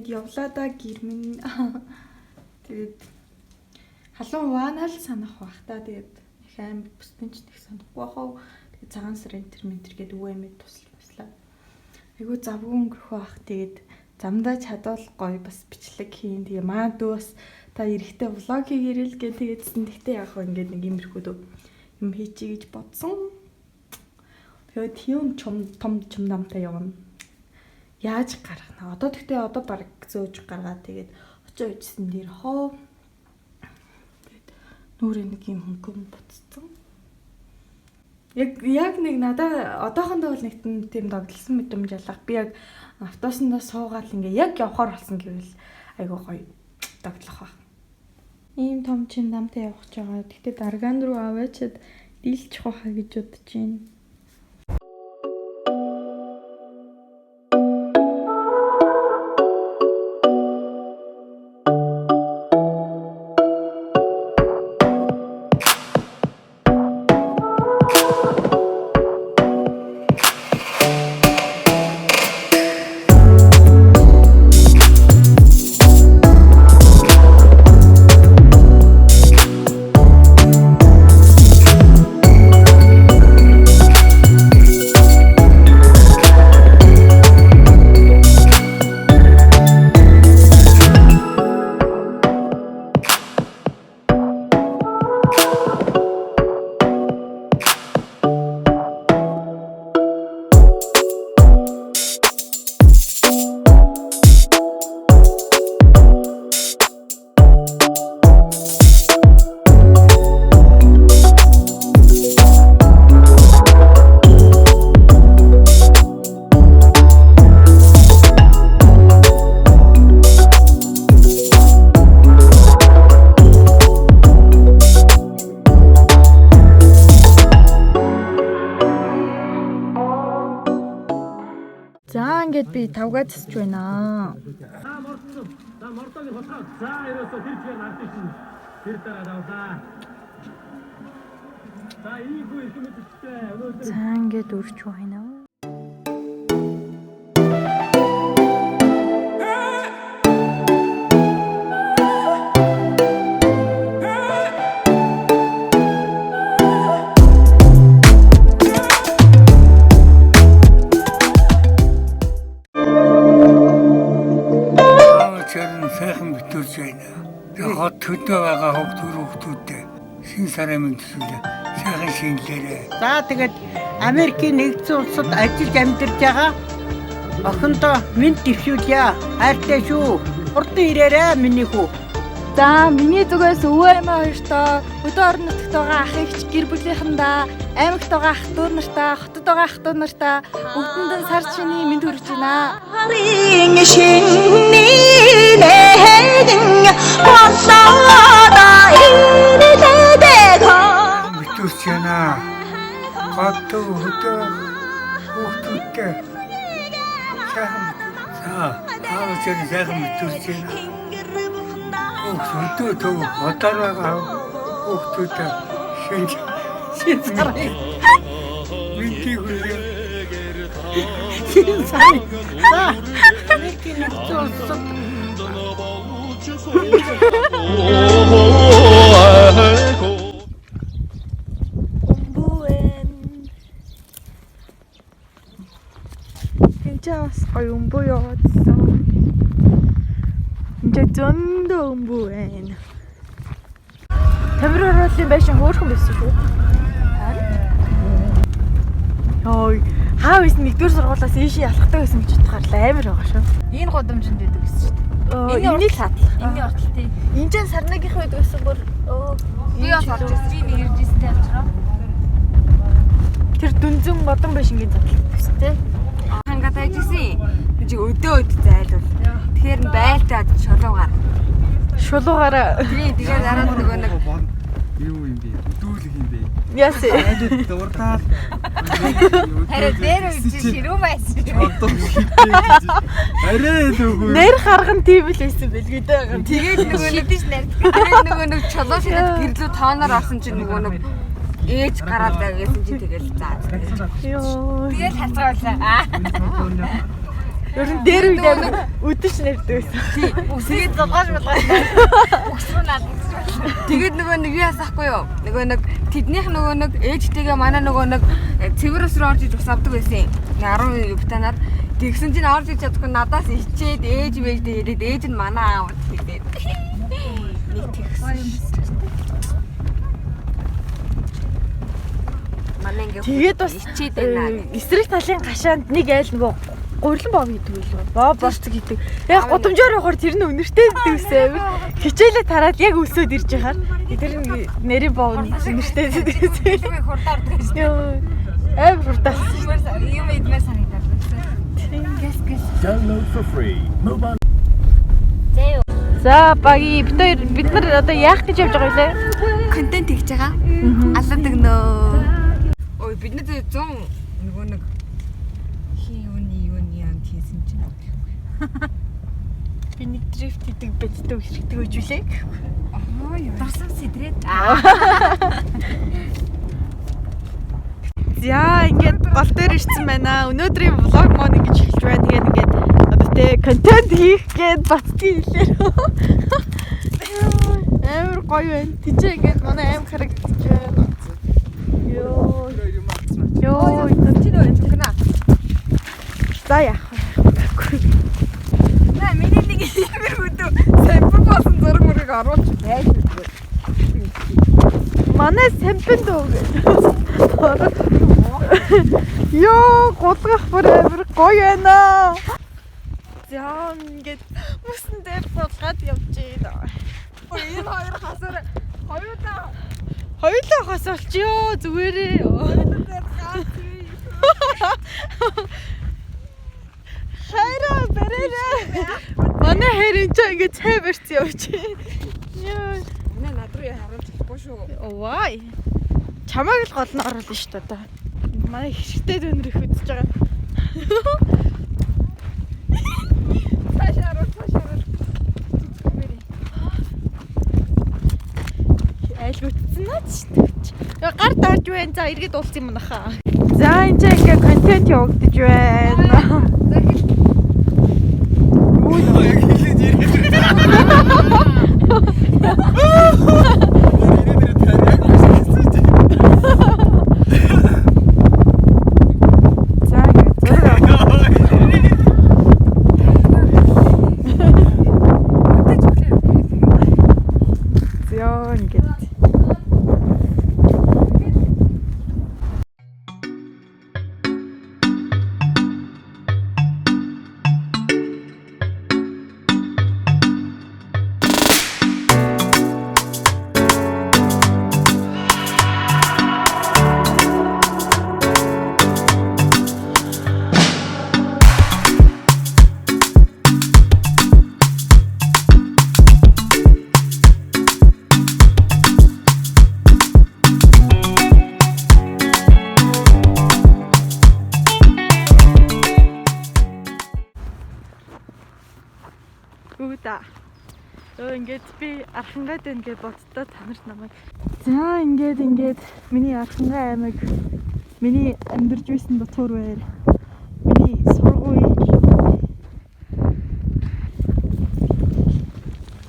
Тэгээд явлаа да гэрмэн. Тэгээд халуун ваанаа л санах бах та. Тэгээд их амар бүстэнч их санахгүй бахав. Тэгээд цагаан сар энтер гээд өвөөмэд туслаа. Айгу завгүй өнгөрөх бах. Тэгээд замдаа чадвал гоё бас бичлэг хийн. Тэгээ маа дөө бас та эрэхтэй влог хийгэрэл гэ тэгээдсэн. Тэгтээ яг хөө ингээд нэг иймэрхүү юм хийчихье гэж бодсон. Тэгээд тийм том намтай явна. Яаж гаргана? Одоо баг зөөж гаргаад тэгээд очоо ичсэн дээр хоо. Тэгээд нүрээ нэг юм хөнгөн буцсан. Яг нэг надаа одоохондоо бол нэг тийм догдолсон мэдрэмж ялах. Би яг автобусандаа суугаад ингээ яг явахаар болсон гэвэл айгуу гоё догтлох баг. Ийм том намтай явах гэж байгаа. Тэгтээ даргаан руу аваачаад дийлчих واخа гэж бодож байна. За ингээд би тавгаа засч байна. За мордоны хотоо. За ерөөсө тэр чигээр нарт шин. Тэр дараа давлаа. За ийгүү их мэдчихтэй. За ингээд өрч байна. Сайхан битүүрж байна. Хот төдөө байгаа хүүхдүүдтэй шин сарын мэндсүүлээ. Сайхан шингэлээрээ. За тэгээд Америкийн нэгдсэн улсад ажиллаж амьдарч байгаа охиндоо минь дэвшүүлье. Хайртай шүү. Урдан ирээрээ миний хүү. За миний зүгээс өвөө эмээ хоёртоо өдөө орон нутагт байгаа ах эгч гэр бүлийнхэндээ аймагт байгаа ах トゥ нартай хотод байгаа ах トゥ нартай бүгдэнд нь сар чиний мэнд хүргэж байна. Харин шиний нэгэн болоодо ирэлэдэг Битүүрж байна. Хот хөдөө хүүхдүүдтэй сайхан сайхан битүүрж байна. Өдөө төв хотоор байгаа хүүхдүүдтэй шин сарын минтий хүрээ. Шин сарын. За Америкийн нэгдсэн улсад Сейчас өмбөө яваадсан. Ингээ зөндөө өмбөө байна. Тамир оруулын байшин хөөрхөн байсан шүү. Ой, хаа вис нэгдүгээр сургуулиас ийшээ ялахдаг байсан гэж бодохоор амар байгаа шүү. Энэ гудамжинд байдаг гэсэн шүү дээ. Энэ шатлах. Энийн урталтай. Энд ч сарнагийнх байдаг гэсэн бүр Би бас орж ирсэн. Би нэг иржсэн авчраа. тэр дүнзэн модон байшингийн задлах гэсэн тий. Хангад ажигсэн. Чи өдөө зайлвал. Тэгэхээр байлтаад шулуугаар. Шулуугаараа. Тэгээд дараа нөгөө нэг Юу юм бэ? Өдүүлэг юм бэ? Яс. Дуртаад. хараа дээр үгүй ширүү байсан. Одоо хитээ. Арай лүгөө. Нэр харган тийм л байсан бэлгээ дээ. Тэгээд нөгөө шидэж нарт. Тэгээд нөгөө нэг чулуу шидэж гэрлүү тооноор орсон чинь нөгөө нэг ээж гараад байгуулсан чинь тэгэл заа. Йоо. Тэгээд хацгаалаа. Ер нь дээр үед амир өдөж нэрдэг байсан. Тэгээд Залгааш болгоо. тэгээд нөгөө нэг юу яасахгүй юу? Нөгөө нэг тэднийх нөгөө нэг ээжтэйгээ манай нөгөө нэг цэвэр ус руу орж иж ус авдаг байсан. 10 бутанаар тэгсэн чинь орж иж чадахгүй надаас ичээд ээж мээждээ ирээд ээж нь манай аав тэгээд нэг тэгсэн. Манай ингээ Тэгээд бас ичээд байна. эсрэг талын гашаанд нэг айл нөгөө гурилан боо гэдэг үлээ. Боо борцог гэдэг. Яг гудамжаар явахаар тэр нь үнэртэй дээвсээ амир хичээлээ тараад яг өсөөд ирж яхаар тэр нэрийн боо үнэртэй дээвсээ. Би хурдаар дэж. Амир хурдаас. Юм идмээр санагдаад байна. Гэс. Download for free. Move on. За баги бид нар одоо яах гэж явж байгаа вэ? Контент хийж байгаа. Алаад өгнөө. Ой бид нар 100 нөгөө нэг юуны юм хийсэн чинь. Би нэг дрифт хийдэг бэддэг хэрэгтэй үжүүлээ. Аа юу. Тарсан сэдрээд. За ингээд гол дээр ирсэн байна. Өнөөдрийн влог мод ингэж эхэлж байна. Тэгээд ингээд одоо тэ контент хийх гээд бацдгийн хэлээр. Амар гоё байна. Тинчээ ингээд манай аим харагдаж байна. Йоо. Йоо, чинь өөрөө гэнэ. за яах вэ? На миний нэг ихэр хөдөө сампл болсон зураг мөрийг оруулж байж үзгүй. Манай сампинд үү. Йоо, голгох бүр амар гоё байна. За ингээд мөсөн дээр голгаад явж байна. Ой энэ хоёр хасаар Хоёулаа хасуулчихё зүгээрээ. Хайраа бэрээрээ. Манай хэрэг ч ингэ цай барьсан явж байна. Яа. Манай над руу харуулж болохгүй шүү. Вай. Чамайг л гол нь оруулна шүү дээ. Манай хэрэгтэй дөнөр их үзэж байгаа. Цаашаа. Айлгуудсан наад шүү дээ. Гар дарж байна. За эргээд уулзсан юм нахаа. За энэ ч ингээ контент явагдаж байна. Ингээд би архангаад байна гэж боддоо та нарт намайг. За ингээд миний архангай аймаг, миний амьдарч байсан дотор байр, миний сургууль.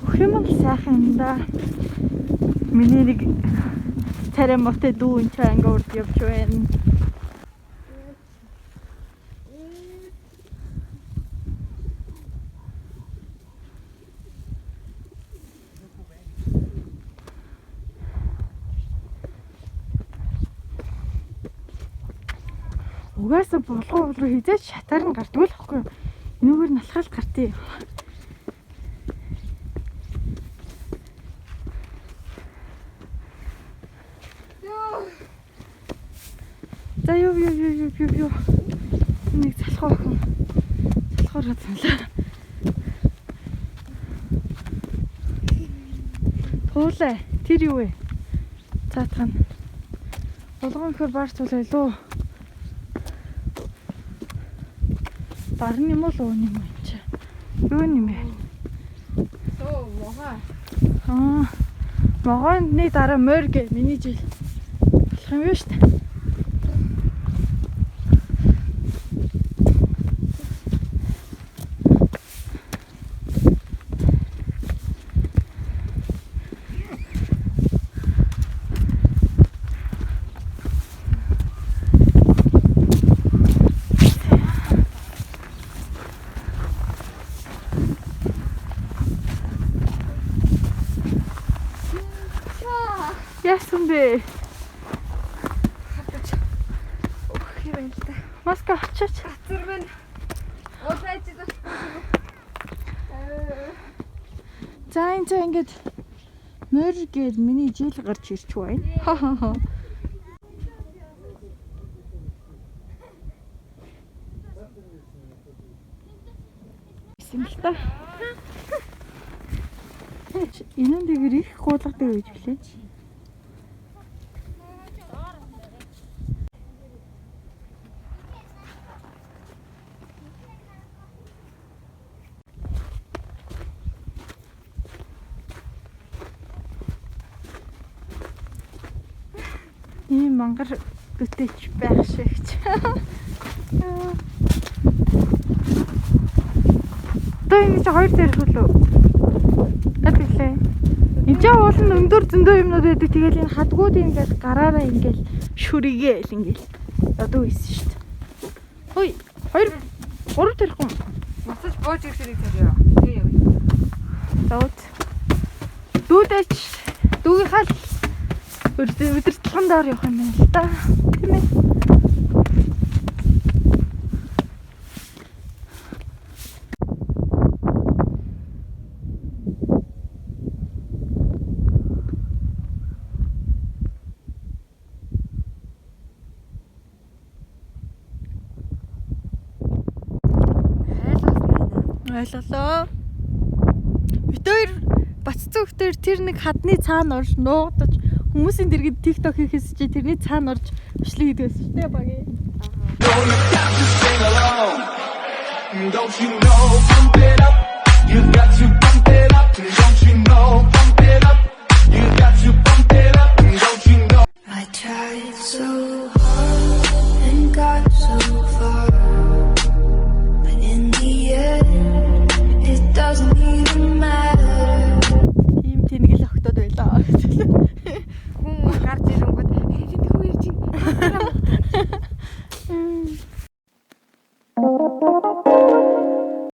Бүх юм л сайхан юм да. Миний нэг царай мотой дүү энэ анги урд явж байна. Угаасаа болгоо руу хизээч шатаар нь гардгүй л байхгүй юу? Энэгээр нь алхаал гартыг. За юу. Нэг залхуу охин. Залхуураад саналаа. Туулаа. Тэр юу вэ? Цаатгана. Болгон ихэр баарч туулаа лөө. Барны юм уу ууны юм чи? Юу юм бэ? Соо мага. Могоны дараа морг миний жил болох юм биш үү? Яасан бэ? Ох юм л да. Маска авчаач. Хацар минь. Уусаач даа. За ингээд мөр гээд миний жил гарч ирч байна. Симэлта. Энэ дээгэр их гуулгадаг байж билээ. Ийм мангар бүтээч байх шигч. Одоо энэ чи хоёр зэрэг хөлөө. Гэтлээ. Энд ч уулын өндөр зөндөө юмнууд байдаг. Тэгэл энэ хадгууд ингээд гараараа ингээд шүригээл ингээд одоо ийсэн шүү дээ. Хөөе. Хоёр гурав тэрхэн. Буцаж бууж ирсэрийг тавьяа. Тэгээ явъя. Зовд. Дүүдэж дүүгийнхаа л өдөртлөн доор явах юм байна л да. Тийм ээ. Ойлголоо. Бид хоёр баццсан хөвтөр тэр нэг хадны цаана орж нуугдаж хүмүүсийн дэргэд TikTok хийхээс чи тэрний цаана орж бичлэг хийдэг байсан шүү дээ багийн. Don't you know I'm there?